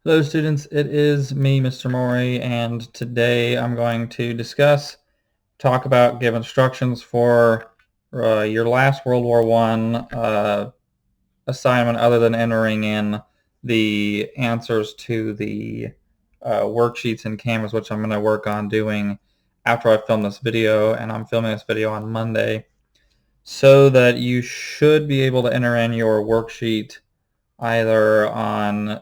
Hello students, it is me, Mr. Mori, and today I'm going to talk about, give instructions for your last World War I assignment other than entering in the answers to the worksheets and Canvas, which I'm going to work on doing after I film this video, and I'm filming this video on Monday, so that you should be able to enter in your worksheet either on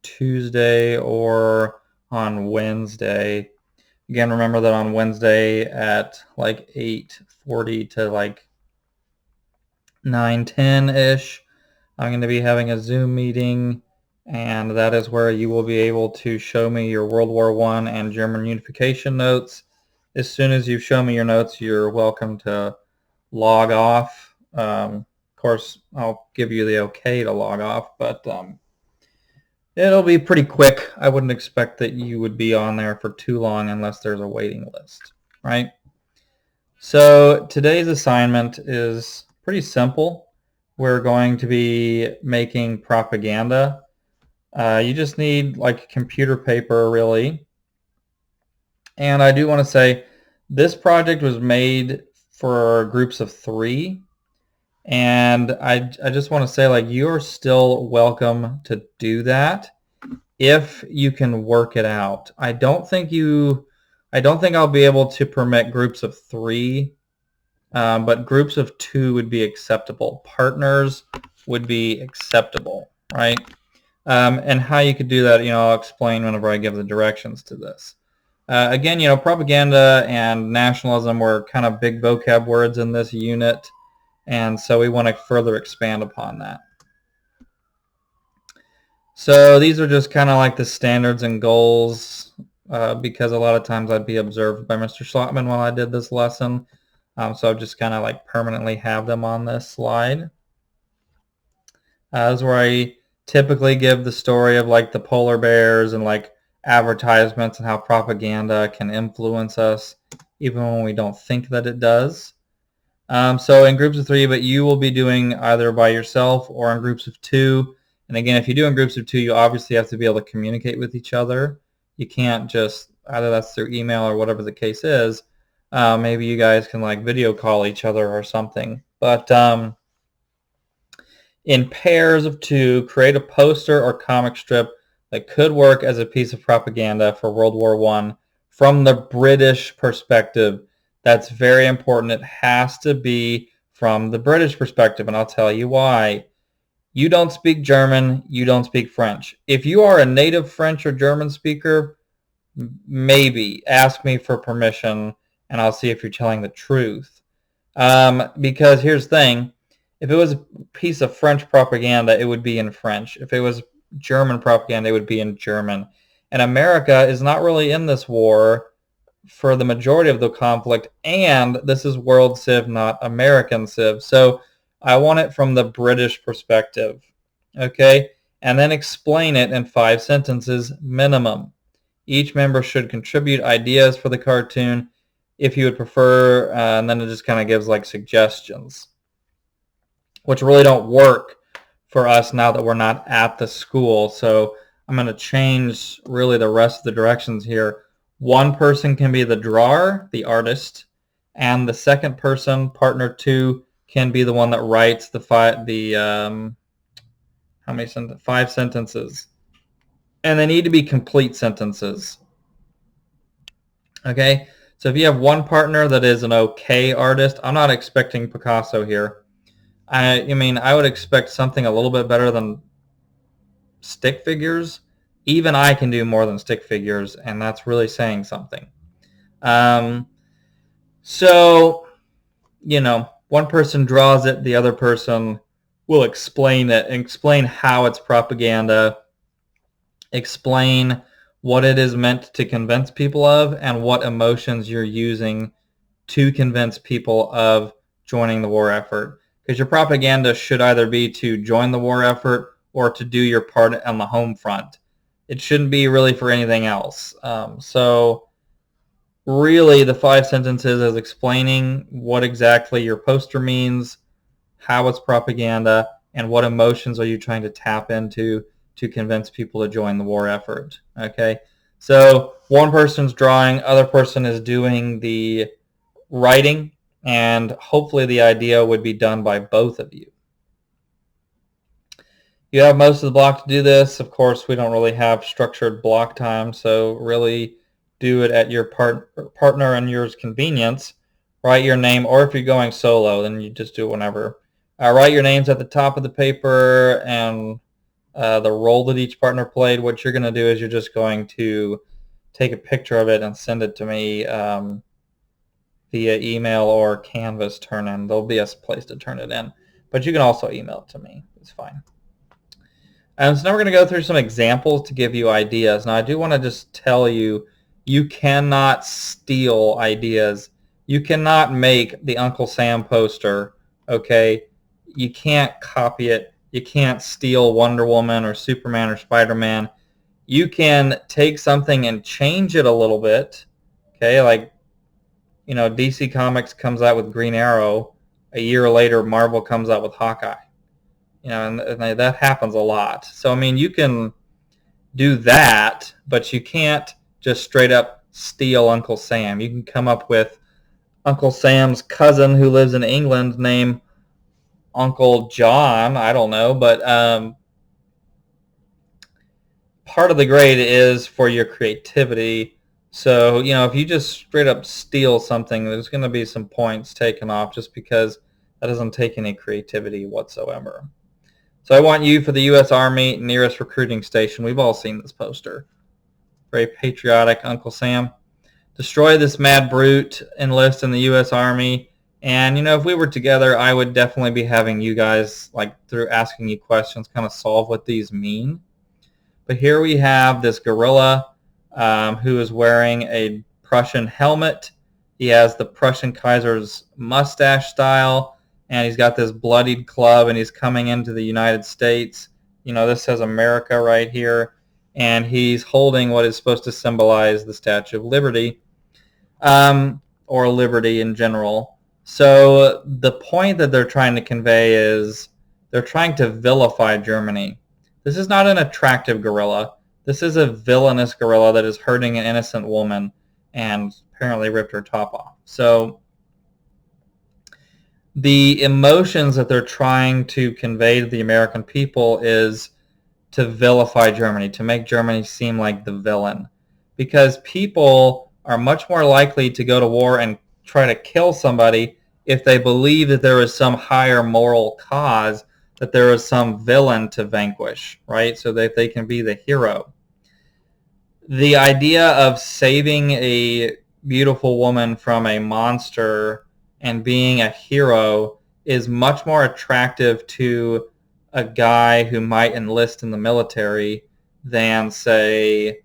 Tuesday or on Wednesday. Again, remember that on Wednesday at like 8:40 to like 9:10-ish, I'm going to be having a Zoom meeting, and that is where you will be able to show me your World War I and German unification notes. As soon as you show me your notes, you're welcome to log off. Of course, I'll give you the okay to log off, but it'll be pretty quick. I wouldn't expect that you would be on there for too long unless there's a waiting list, right? So today's assignment is pretty simple. We're going to be making propaganda. You just need like computer paper, really. And I do want to say this project was made for groups of 3. And I just want to say, like, you're still welcome to do that if you can work it out. I don't think I'll be able to permit groups of 3, but groups of 2 would be acceptable. Partners would be acceptable, right? And how you could do that, I'll explain whenever I give the directions to this. Again, propaganda and nationalism were kind of big vocab words in this unit, and so we want to further expand upon that. So these are just kind of like the standards and goals, because a lot of times I'd be observed by Mr. Schlottman while I did this lesson. So I've just kind of like permanently have them on this slide. This is where I typically give the story of like the polar bears and like advertisements and how propaganda can influence us even when we don't think that it does. So in groups of 3, but you will be doing either by yourself or in groups of 2. And again, if you do in groups of 2, you obviously have to be able to communicate with each other. You can't just, either that's through email or whatever the case is. Maybe you guys can like video call each other or something. But in pairs of 2, create a poster or comic strip that could work as a piece of propaganda for World War I from the British perspective. That's very important. It has to be from the British perspective, and I'll tell you why. You don't speak German. You don't speak French. If you are a native French or German speaker, maybe ask me for permission, and I'll see if you're telling the truth. Because here's the thing. If it was a piece of French propaganda, it would be in French. If it was German propaganda, it would be in German. And America is not really in this war for the majority of the conflict, and this is World Civ, not American Civ. So I want it from the British perspective, okay? And then explain it in 5 sentences minimum. Each member should contribute ideas for the cartoon if you would prefer, and then it just kind of gives like suggestions, which really don't work for us now that we're not at the school. So I'm going to change really the rest of the directions here. One person can be the drawer, the artist, and the second person, partner 2, can be the one that writes the 5 sentences. And they need to be complete sentences. Okay, so if you have one partner that is an okay artist, I'm not expecting Picasso here. I mean, I would expect something a little bit better than stick figures. Even I can do more than stick figures, and that's really saying something. So, one person draws it, the other person will explain it, and explain how it's propaganda, explain what it is meant to convince people of, and what emotions you're using to convince people of joining the war effort. Because your propaganda should either be to join the war effort or to do your part on the home front. It shouldn't be really for anything else. So really the 5 sentences is explaining what exactly your poster means, how it's propaganda, and what emotions are you trying to tap into to convince people to join the war effort. Okay, so one person's drawing, other person is doing the writing, and hopefully the idea would be done by both of you. You have most of the block to do this. Of course, we don't really have structured block time, so really do it at your partner and yours convenience. Write your name, or if you're going solo, then you just do it whenever. Write your names at the top of the paper and the role that each partner played. What you're going to do is you're just going to take a picture of it and send it to me via email or Canvas turn-in. There'll be a place to turn it in, but you can also email it to me. It's fine. So now we're going to go through some examples to give you ideas. Now I do want to just tell you, you cannot steal ideas. You cannot make the Uncle Sam poster, okay? You can't copy it. You can't steal Wonder Woman or Superman or Spider-Man. You can take something and change it a little bit, okay? Like, you know, DC Comics comes out with Green Arrow. A year later, Marvel comes out with Hawkeye. You know, and that happens a lot. So, I mean, you can do that, but you can't just straight up steal Uncle Sam. You can come up with Uncle Sam's cousin who lives in England named Uncle John. I don't know, but part of the grade is for your creativity. So, you know, if you just straight up steal something, there's going to be some points taken off just because that doesn't take any creativity whatsoever. So I want you for the U.S. Army nearest recruiting station. We've all seen this poster. Very patriotic, Uncle Sam. Destroy this mad brute, enlist in the U.S. Army. And, you know, if we were together, I would definitely be having you guys, like, through asking you questions, kind of solve what these mean. But here we have this guerrilla who is wearing a Prussian helmet. He has the Prussian Kaiser's mustache style. And he's got this bloodied club, and he's coming into the United States. You know, this says America right here. And he's holding what is supposed to symbolize the Statue of Liberty, or liberty in general. So the point that they're trying to convey is they're trying to vilify Germany. This is not an attractive gorilla. This is a villainous gorilla that is hurting an innocent woman and apparently ripped her top off. So the emotions that they're trying to convey to the American people is to vilify Germany, to make Germany seem like the villain. Because people are much more likely to go to war and try to kill somebody if they believe that there is some higher moral cause, that there is some villain to vanquish, right? So that they can be the hero. The idea of saving a beautiful woman from a monster and being a hero is much more attractive to a guy who might enlist in the military than, say,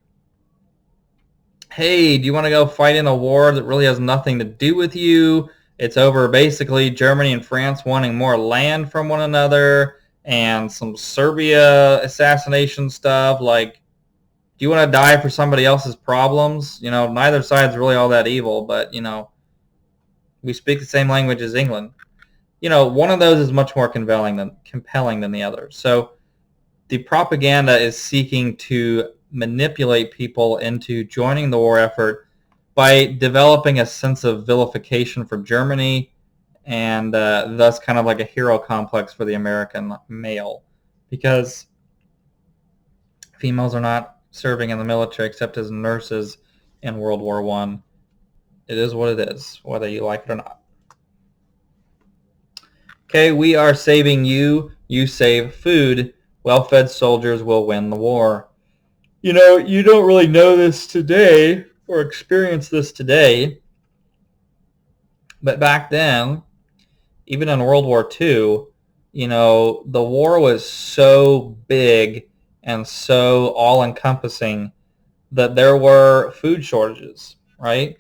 hey, do you want to go fight in a war that really has nothing to do with you? It's over basically Germany and France wanting more land from one another and some Serbia assassination stuff. Like, do you want to die for somebody else's problems? You know, neither side's really all that evil, but, you know, we speak the same language as England. You know, one of those is much more compelling than the other. So the propaganda is seeking to manipulate people into joining the war effort by developing a sense of vilification for Germany and thus kind of like a hero complex for the American male, because females are not serving in the military except as nurses in World War I. It is what it is, whether you like it or not. Okay, we are saving you. You save food. Well-fed soldiers will win the war. You know, you don't really know this today or experience this today, but back then, even in World War II, you know, the war was so big and so all-encompassing that there were food shortages, right?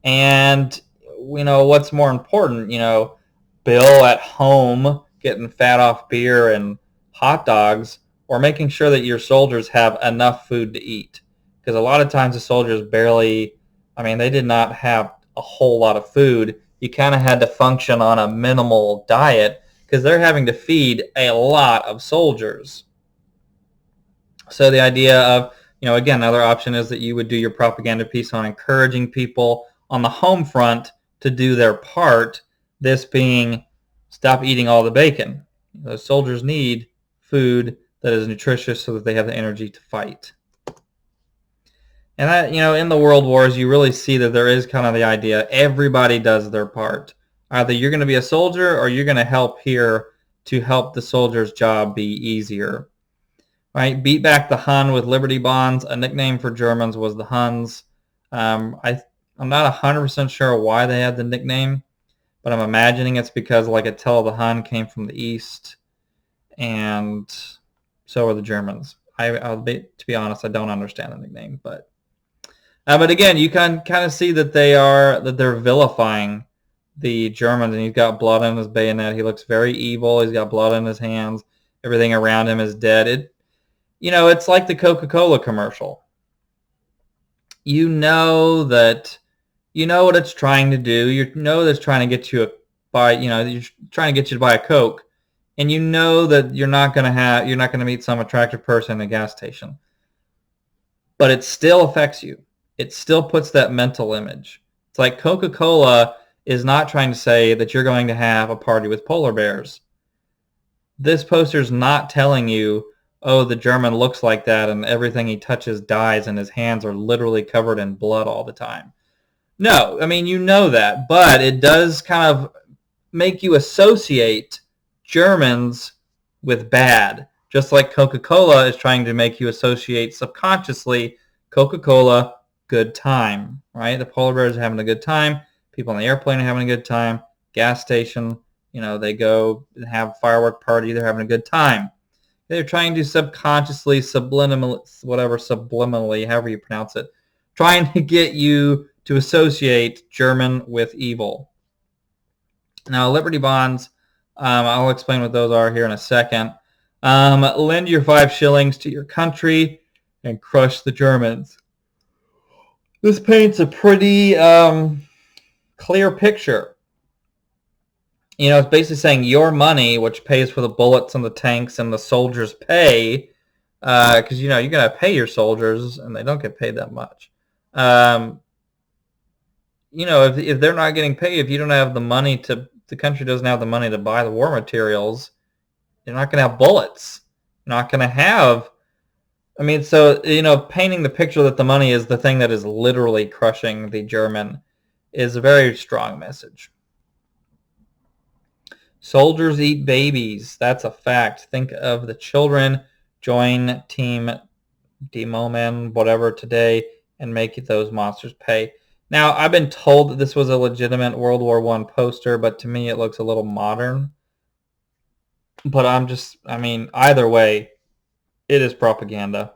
And, you know, what's more important, you know, Bill at home getting fat off beer and hot dogs, or making sure that your soldiers have enough food to eat? Because a lot of times the soldiers they did not have a whole lot of food. You kind of had to function on a minimal diet because they're having to feed a lot of soldiers. So the idea of, again, another option is that you would do your propaganda piece on encouraging people on the home front to do their part, this being stop eating all the bacon. Those soldiers need food that is nutritious so that they have the energy to fight. And that, in the world wars, you really see that there is kind of the idea everybody does their part. Either you're going to be a soldier or you're going to help here to help the soldier's job be easier. Right? Beat back the Hun with Liberty Bonds. A nickname for Germans was the Huns. I'm not 100% sure why they had the nickname, but I'm imagining it's because, like Attila the Hun came from the east, and so are the Germans. To be honest, I don't understand the nickname, but again, you can kind of see that they're vilifying the Germans, and he's got blood on his bayonet. He looks very evil. He's got blood on his hands. Everything around him is dead. It's like the Coca-Cola commercial. You know what it's trying to do. You know that it's trying to get you you're trying to get you to buy a Coke, and you know that you're not going to meet some attractive person at a gas station. But it still affects you. It still puts that mental image. It's like Coca-Cola is not trying to say that you're going to have a party with polar bears. This poster's not telling you, oh, the German looks like that and everything he touches dies and his hands are literally covered in blood all the time. No, I mean, you know that, but it does kind of make you associate Germans with bad, just like Coca-Cola is trying to make you associate subconsciously Coca-Cola, good time, right? The polar bears are having a good time. People on the airplane are having a good time. Gas station, they go and have firework party. They're having a good time. They're trying to subconsciously, subliminally, however you pronounce it, trying to get you to associate German with evil. Now, Liberty Bonds, I'll explain what those are here in a second. Lend your 5 shillings to your country and crush the Germans. This paints a pretty clear picture. It's basically saying your money, which pays for the bullets and the tanks and the soldiers' pay, because you're going to pay your soldiers, and they don't get paid that much. If they're not getting paid, if you don't have the money the country doesn't have the money to buy the war materials, you're not going to have bullets. You're not going to have. Painting the picture that the money is the thing that is literally crushing the German is a very strong message. Soldiers eat babies. That's a fact. Think of the children. Join Team Demoman, whatever, today and make those monsters pay. Now, I've been told that this was a legitimate World War I poster, but to me it looks a little modern. But either way, it is propaganda.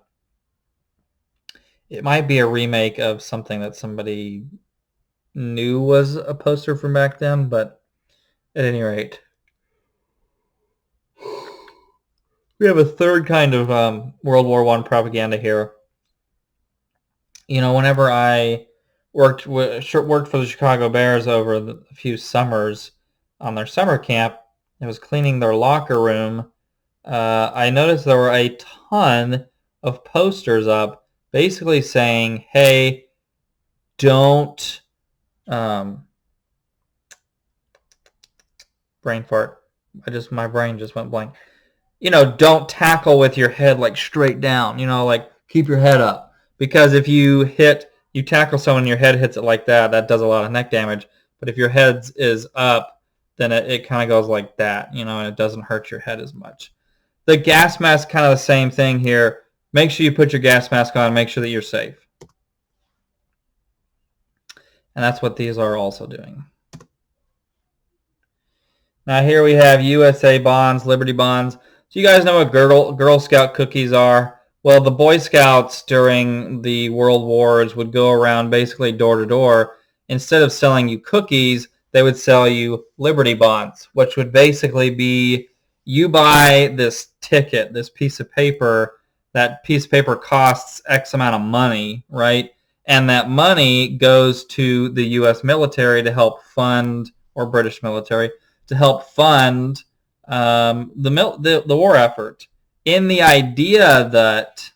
It might be a remake of something that somebody knew was a poster from back then, but at any rate. We have a third kind of World War I propaganda here. Whenever I worked for the Chicago Bears over a few summers on their summer camp, I was cleaning their locker room. I noticed there were a ton of posters up basically saying, hey, don't brain fart. My brain just went blank. Don't tackle with your head like straight down, keep your head up. Because if you tackle someone and your head hits it like that, that does a lot of neck damage. But if your head is up, then it kind of goes like that, and it doesn't hurt your head as much. The gas mask, kind of the same thing here. Make sure you put your gas mask on, make sure that you're safe. And that's what these are also doing. Now here we have USA bonds, Liberty bonds. So you guys know what Girl Scout cookies are. Well, the Boy Scouts during the World Wars would go around basically door to door. Instead of selling you cookies, they would sell you Liberty bonds, which would basically be you buy this ticket, this piece of paper. That piece of paper costs X amount of money, right? And that money goes to the U.S. military to help fund, or British military, to help fund the war effort, in the idea that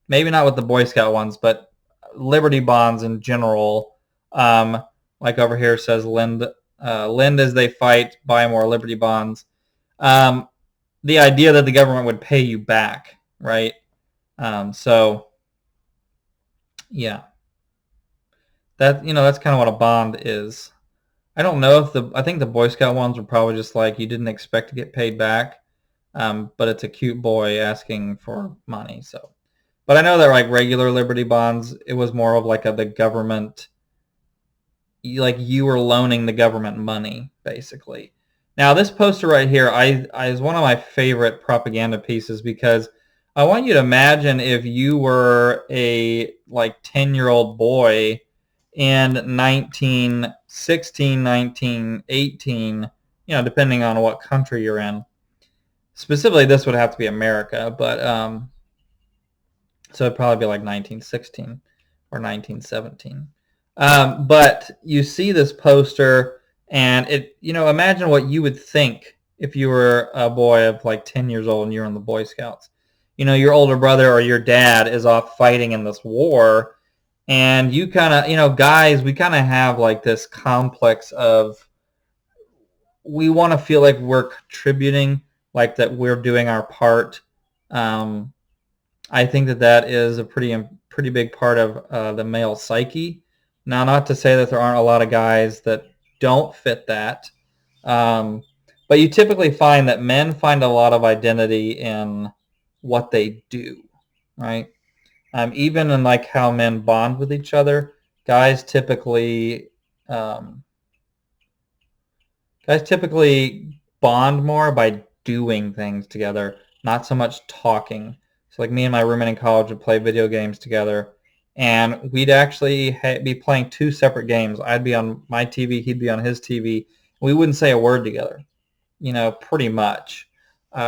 maybe not with the Boy Scout ones, but Liberty bonds in general. Like over here says, lend as they fight, buy more Liberty bonds. The idea that the government would pay you back, right? So yeah, that's kind of what a bond is. I don't know if I think the Boy Scout ones were probably just like you didn't expect to get paid back, but it's a cute boy asking for money. So, but I know that like regular Liberty bonds, it was more of like the government, like you were loaning the government money basically. Now this poster right here, is one of my favorite propaganda pieces because I want you to imagine if you were a like 10-year-old boy in 1916, 1918, depending on what country you're in. Specifically, this would have to be America, but so it'd probably be like 1916 or 1917. But you see this poster, and imagine what you would think if you were a boy of like 10 years old and you're in the Boy Scouts. Your older brother or your dad is off fighting in this war, and you kind of, guys, we kind of have like this complex of we want to feel like we're contributing, like that we're doing our part. I think that is a pretty big part of the male psyche. Now, not to say that there aren't a lot of guys that don't fit that, but you typically find that men find a lot of identity in what they do, right? Even in like how men bond with each other, guys typically bond more by doing things together, not so much talking. So like me and my roommate in college would play video games together, and we'd actually be playing two separate games. I'd be on my TV, he'd be on his TV. We wouldn't say a word together, pretty much.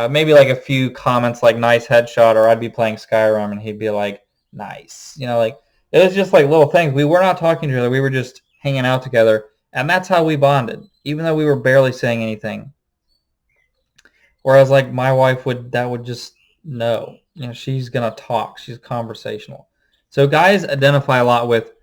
Maybe like a few comments like nice headshot, or I'd be playing Skyrim and he'd be like nice. Like it was just like little things. We were not talking to each other. We were just hanging out together, and that's how we bonded, even though we were barely saying anything. Whereas like my wife would just no, she's gonna talk. She's conversational. So guys identify a lot with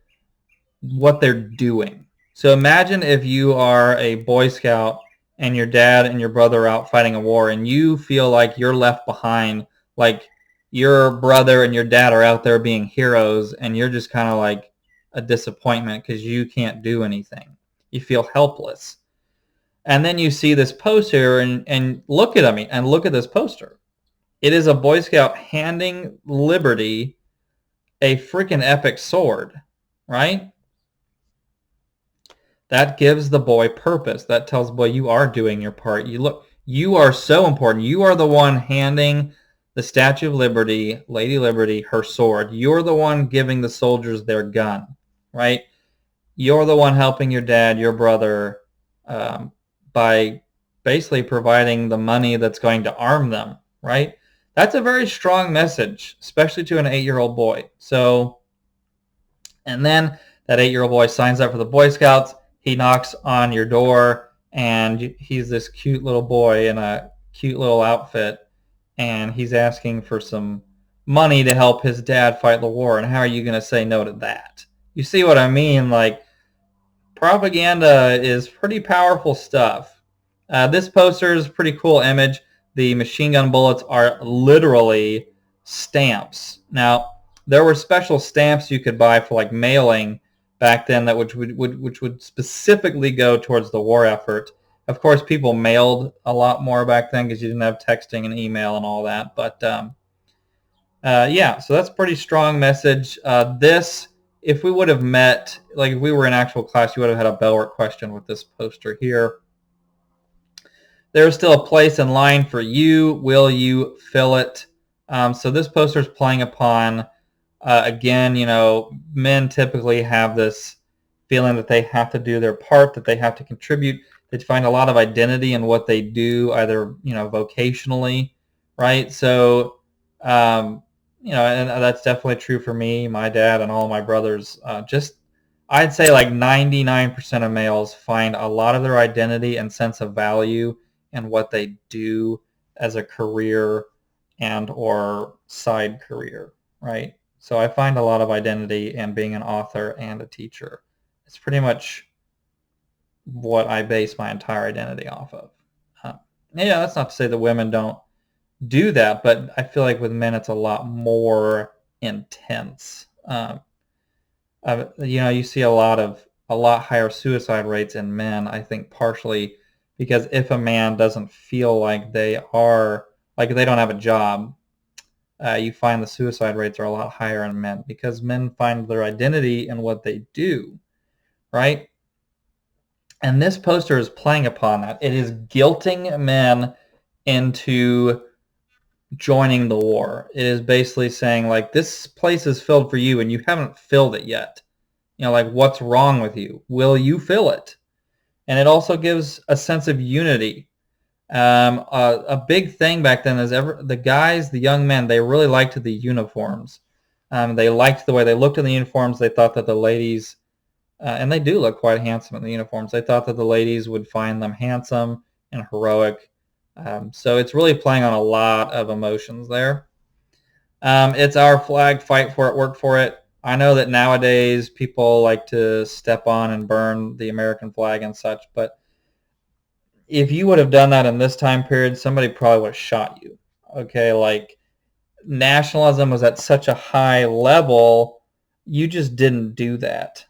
what they're doing. So imagine if you are a Boy Scout and your dad and your brother are out fighting a war and you feel like you're left behind, like your brother and your dad are out there being heroes and you're just kind of like a disappointment because you can't do anything. You feel helpless. And then you see this poster and look at me and look at this poster. It is a Boy Scout handing Liberty a freaking epic sword, right? That gives the boy purpose. That tells the boy you are doing your part. You are so important. You are the one handing the Statue of Liberty, Lady Liberty, her sword. You're the one giving the soldiers their gun, right? You're the one helping your dad, your brother, by basically providing the money that's going to arm them, right? That's a very strong message, especially to an 8-year-old boy. So, and then that 8-year-old boy signs up for the Boy Scouts. He knocks on your door, and he's this cute little boy in a cute little outfit, and he's asking for some money to help his dad fight the war. And how are you going to say no to that? You see what I mean? Like, propaganda is pretty powerful stuff. This poster is a pretty cool image. The machine gun bullets are literally stamps. Now, there were special stamps you could buy for like mailing back then that which would specifically go towards the war effort. Of course, people mailed a lot more back then because you didn't have texting and email and all that. But yeah, so that's a pretty strong message. If we would have met, like if we were in actual class, you would have had a Bell-work question with this poster here. There's still a place in line for you. Will you fill it? So this poster is playing upon, again, men typically have this feeling that they have to do their part, that they have to contribute. They find a lot of identity in what they do, either, vocationally, right? So, and that's definitely true for me, my dad, and all my brothers. I'd say like 99% of males find a lot of their identity and sense of value in what they do as a career and or side career, right? So I find a lot of identity in being an author and a teacher. It's pretty much what I base my entire identity off of. Uh, yeah, that's not to say that women don't do that, but I feel like with men it's a lot more intense. You see a lot higher suicide rates in men. I think partially because if a man doesn't feel like they don't have a job, you find the suicide rates are a lot higher in men because men find their identity in what they do, right? And this poster is playing upon that. It is guilting men into joining the war. It is basically saying, like, this place is filled for you and you haven't filled it yet. Like, what's wrong with you? Will you fill it? And it also gives a sense of unity. A big thing back then is the young men, they really liked the uniforms. They liked the way they looked in the uniforms. They thought that the ladies, and they do look quite handsome in the uniforms, they thought that the ladies would find them handsome and heroic. So it's really playing on a lot of emotions there. It's our flag, fight for it, work for it. I know that nowadays people like to step on and burn the American flag and such, but if you would have done that in this time period, somebody probably would have shot you. Okay, like nationalism was at such a high level, you just didn't do that.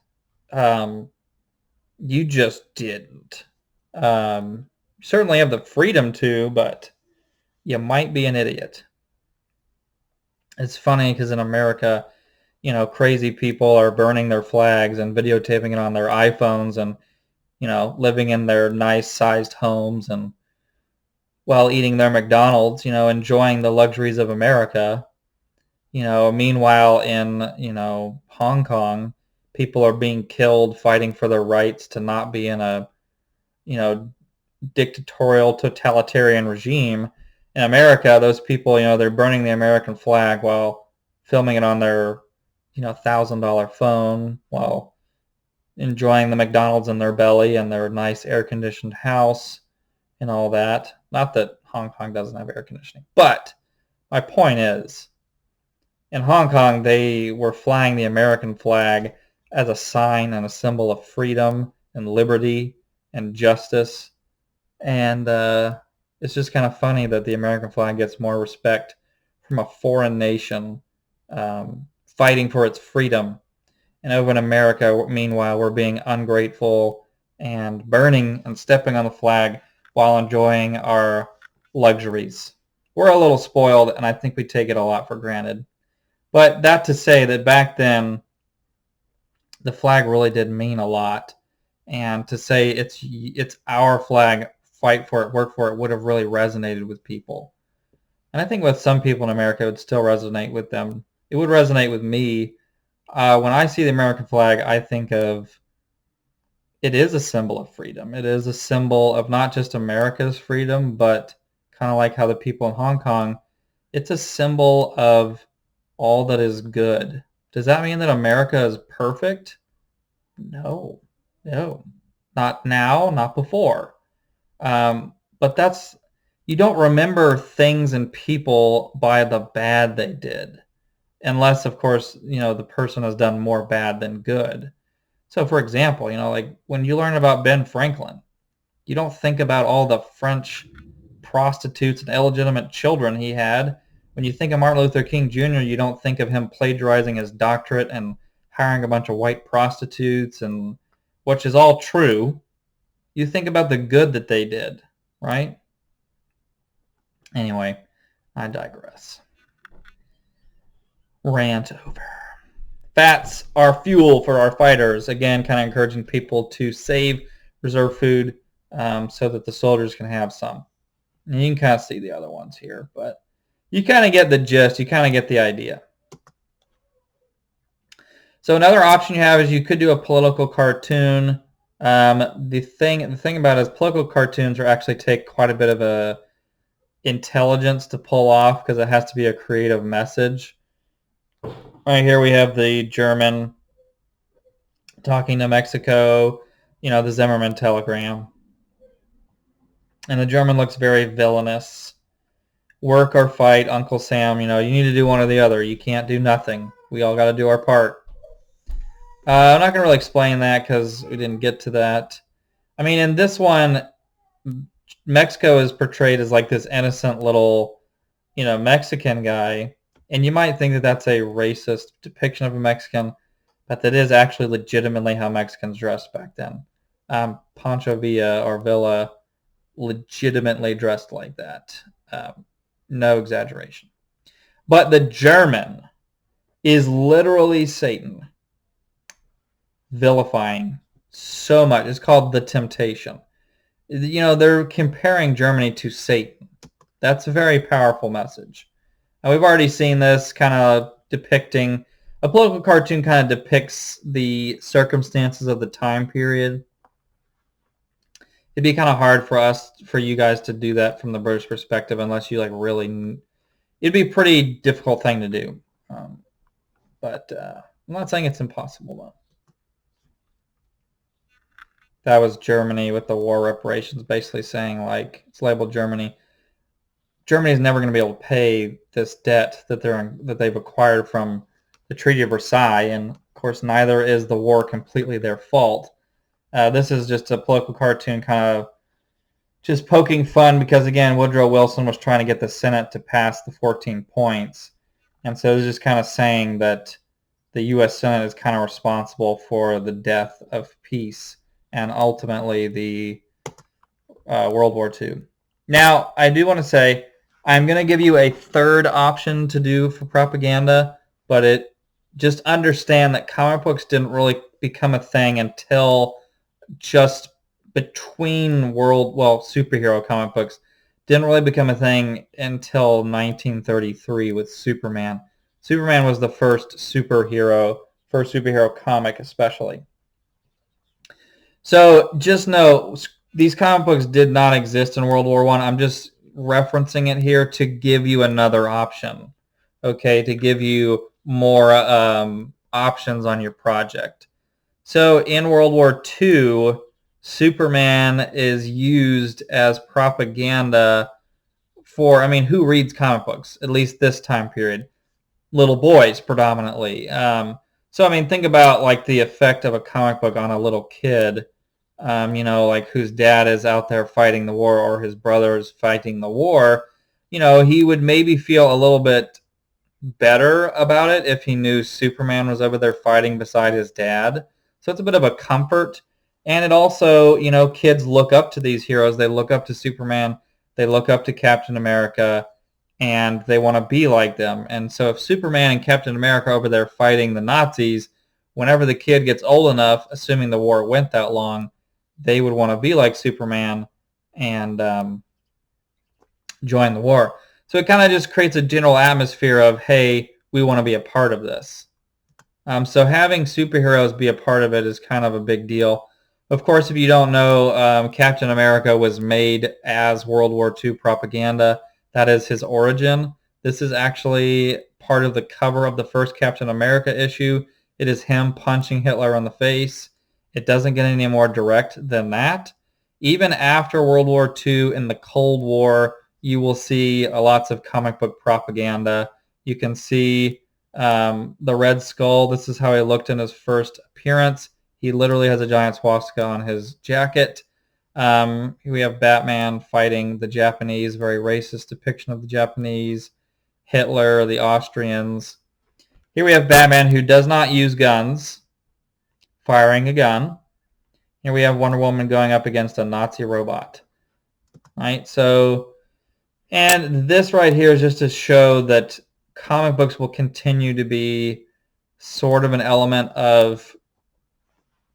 You just didn't. Certainly have the freedom to, but you might be an idiot. It's funny because in America, crazy people are burning their flags and videotaping it on their iPhones and, living in their nice sized homes and while eating their McDonald's, enjoying the luxuries of America. Meanwhile in, Hong Kong, people are being killed fighting for their rights to not be in a, dictatorial totalitarian regime. In America, those people, they're burning the American flag while filming it on their, $1,000 phone while enjoying the McDonald's in their belly and their nice air-conditioned house and all that. Not that Hong Kong doesn't have air conditioning, but my point is, in Hong Kong, they were flying the American flag as a sign and a symbol of freedom and liberty and justice. And it's just kind of funny that the American flag gets more respect from a foreign nation fighting for its freedom. And over in America, meanwhile, we're being ungrateful and burning and stepping on the flag while enjoying our luxuries. We're a little spoiled, and I think we take it a lot for granted. But that to say that back then, the flag really did mean a lot. And to say it's our flag, fight for it, work for it, would have really resonated with people. And I think with some people in America, it would still resonate with them. It would resonate with me. When I see the American flag, I think of it is a symbol of freedom. It is a symbol of not just America's freedom, but kind of like how the people in Hong Kong, it's a symbol of all that is good. Does that mean that America is perfect? No. Not now, not before. But you don't remember things and people by the bad they did. Unless, of course, the person has done more bad than good. So, for example, like when you learn about Ben Franklin, you don't think about all the French prostitutes and illegitimate children he had. When you think of Martin Luther King Jr., you don't think of him plagiarizing his doctorate and hiring a bunch of white prostitutes, and which is all true. You think about the good that they did, right? Anyway, I digress. Rant over. Fats are fuel for our fighters. Again, kind of encouraging people to save reserve food so that the soldiers can have some. And you can kind of see the other ones here, but you kind of get the gist. You kind of get the idea. So another option you have is you could do a political cartoon. The thing about it is political cartoons actually take quite a bit of a intelligence to pull off because it has to be a creative message. Right here we have the German talking to Mexico, the Zimmerman telegram. And the German looks very villainous. Work or fight, Uncle Sam, you need to do one or the other. You can't do nothing. We all got to do our part. I'm not going to really explain that because we didn't get to that. I mean, in this one, Mexico is portrayed as like this innocent little, Mexican guy. And you might think that that's a racist depiction of a Mexican, but that is actually legitimately how Mexicans dressed back then. Pancho Villa legitimately dressed like that. No exaggeration. But the German is literally Satan, vilifying so much. It's called The Temptation. They're comparing Germany to Satan. That's a very powerful message. And we've already seen this kind of depicting, a political cartoon kind of depicts the circumstances of the time period. It'd be kind of hard for you guys to do that from the British perspective unless you really, it'd be a pretty difficult thing to do. But I'm not saying it's impossible though. That was Germany with the war reparations, basically saying it's labeled Germany. Germany is never going to be able to pay this debt that they've acquired from the Treaty of Versailles, and of course, neither is the war completely their fault. This is just a political cartoon, kind of just poking fun because, again, Woodrow Wilson was trying to get the Senate to pass the 14 points, and so it's just kind of saying that the U.S. Senate is kind of responsible for the death of peace and ultimately the World War II. Now, I do want to say I'm going to give you a third option to do for propaganda, but just understand that comic books didn't really become a thing until just between superhero comic books didn't really become a thing until 1933 with Superman. Superman was the first superhero comic especially. So just know, these comic books did not exist in World War I. I'm just referencing it here to give you another option, okay, to give you more options on your project. So in World War II, Superman is used as propaganda for, who reads comic books, at least this time period? Little boys predominantly. So, think about the effect of a comic book on a little kid, whose dad is out there fighting the war or his brother's fighting the war. He would maybe feel a little bit better about it if he knew Superman was over there fighting beside his dad. So it's a bit of a comfort. And it also, kids look up to these heroes. They look up to Superman. They look up to Captain America. And they want to be like them. And so if Superman and Captain America are over there fighting the Nazis, whenever the kid gets old enough, assuming the war went that long, they would want to be like Superman and join the war. So it kind of just creates a general atmosphere of, hey, we want to be a part of this. So having superheroes be a part of it is kind of a big deal. Of course, if you don't know, Captain America was made as World War II propaganda. That is his origin. This is actually part of the cover of the first Captain America issue. It is him punching Hitler on the face. It doesn't get any more direct than that. Even after World War II in the Cold War, you will see lots of comic book propaganda. You can see the Red Skull. This is how he looked in his first appearance. He literally has a giant swastika on his jacket. We have Batman fighting the Japanese, very racist depiction of the Japanese, Hitler, the Austrians. Here we have Batman, who does not use guns, firing a gun. Here we have Wonder Woman going up against a Nazi robot. Right? So, and this right here is just to show that comic books will continue to be sort of an element of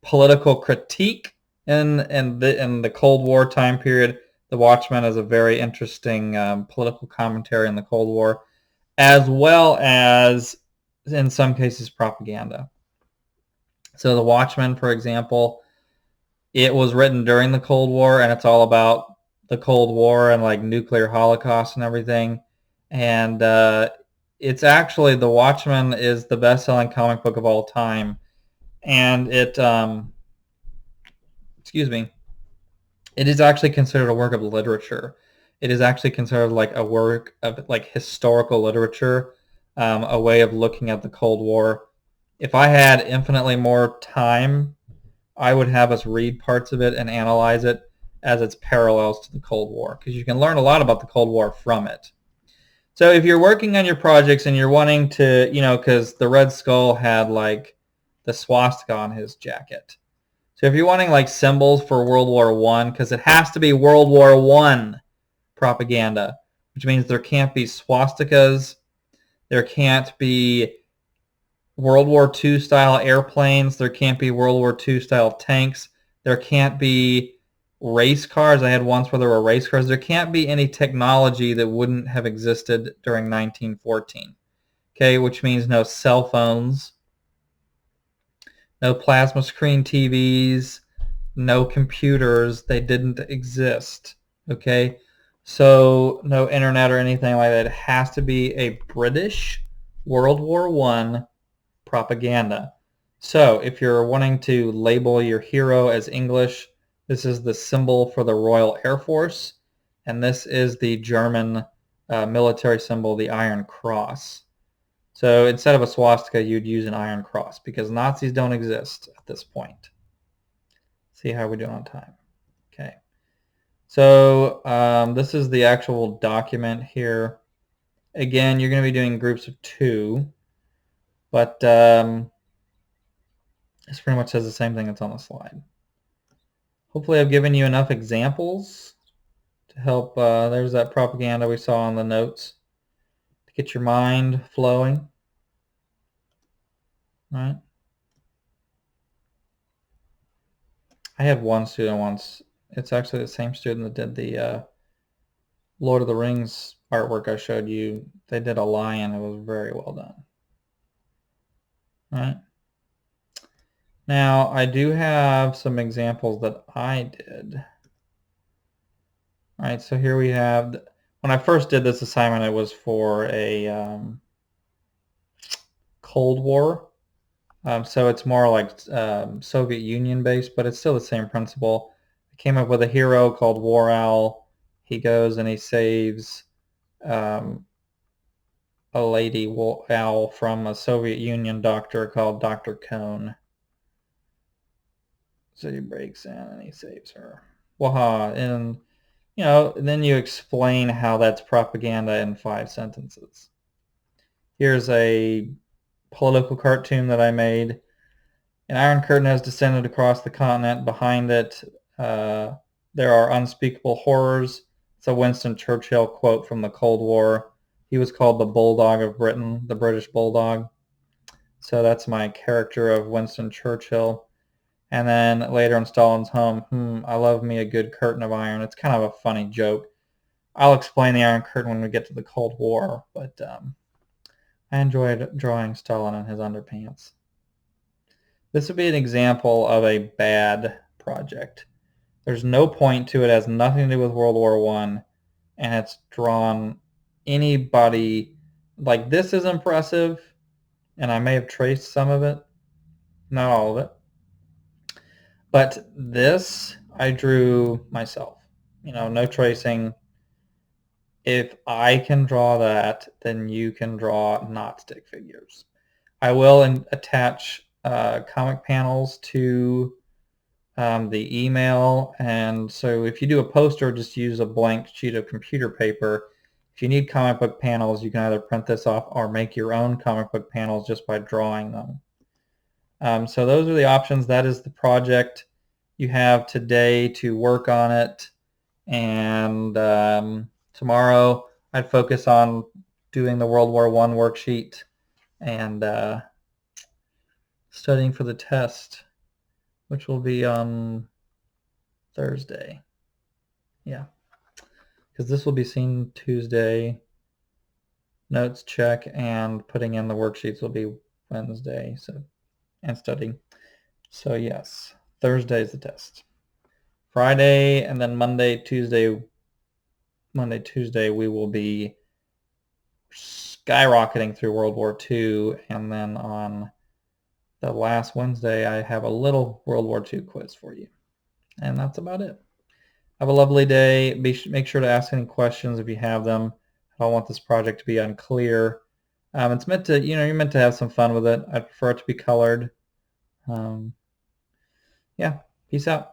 political critique in the Cold War time period. The Watchmen is a very interesting political commentary in the Cold War, as well as, in some cases, propaganda. So The Watchmen, for example, it was written during the Cold War, and it's all about the Cold War and nuclear holocaust and everything. And it's actually, The Watchmen is the best-selling comic book of all time. And it it is actually considered a work of literature. It is actually considered a work of historical literature. a way of looking at the Cold War. If I had infinitely more time, I would have us read parts of it and analyze it as its parallels to the Cold War, because you can learn a lot about the Cold War from it. So if you're working on your projects and you're wanting to, because the Red Skull had like the swastika on his jacket. So if you're wanting like symbols for World War I, because it has to be World War I propaganda, which means there can't be swastikas, there can't be World War II style airplanes, there can't be World War II style tanks, there can't be race cars. I had once where there were race cars. There can't be any technology that wouldn't have existed during 1914. Okay, which means no cell phones, no plasma screen TVs, no computers. They didn't exist. Okay, so no internet or anything like that. It has to be a British World War I propaganda. So if you're wanting to label your hero as English, this is the symbol for the Royal Air Force, and this is the German military symbol, the Iron Cross. So instead of a swastika, you'd use an Iron Cross, because Nazis don't exist at this point. See how we're doing on time. Okay. So this is the actual document here. Again, you're going to be doing groups of 2, but this pretty much says the same thing that's on the slide. Hopefully I've given you enough examples to help. There's that propaganda we saw on the notes to get your mind flowing. All right. I had one student once. It's actually the same student that did the Lord of the Rings artwork I showed you. They did a lion. It was very well done. All right. Now, I do have some examples that I did. All right, so here we have, when I first did this assignment, it was for a Cold War. So it's more like Soviet Union based, but it's still the same principle. I came up with a hero called War Owl. He goes and he saves a lady owl from a Soviet Union doctor called Dr. Cone. So he breaks in and he saves her. Waha. And, then you explain how that's propaganda in 5 sentences. Here's a political cartoon that I made. An Iron Curtain has descended across the continent. Behind it, there are unspeakable horrors. It's a Winston Churchill quote from the Cold War. He was called the Bulldog of Britain, the British Bulldog. So that's my character of Winston Churchill. And then later in Stalin's home, I love me a good curtain of iron. It's kind of a funny joke. I'll explain the Iron Curtain when we get to the Cold War, but I enjoyed drawing Stalin in his underpants. This would be an example of a bad project. There's no point to it. It has nothing to do with World War I, and it's drawn anybody. Like, this is impressive, and I may have traced some of it, not all of it. But this, I drew myself. No tracing. If I can draw that, then you can draw not stick figures. I will attach comic panels to the email, and so if you do a poster, just use a blank sheet of computer paper. If you need comic book panels, you can either print this off or make your own comic book panels just by drawing them. So those are the options. That is the project. You have today to work on it, and tomorrow I'd focus on doing the World War I worksheet and studying for the test, which will be on Thursday. Yeah, because this will be seen Tuesday. Notes check and putting in the worksheets will be Wednesday. And studying. So yes, Thursday is the test. Friday and then Monday, Tuesday, we will be skyrocketing through World War II, and then on the last Wednesday, I have a little World War II quiz for you. And that's about it. Have a lovely day. Make sure to ask any questions if you have them. I don't want this project to be unclear. It's meant to, you're meant to have some fun with it. I prefer it to be colored. Yeah, peace out.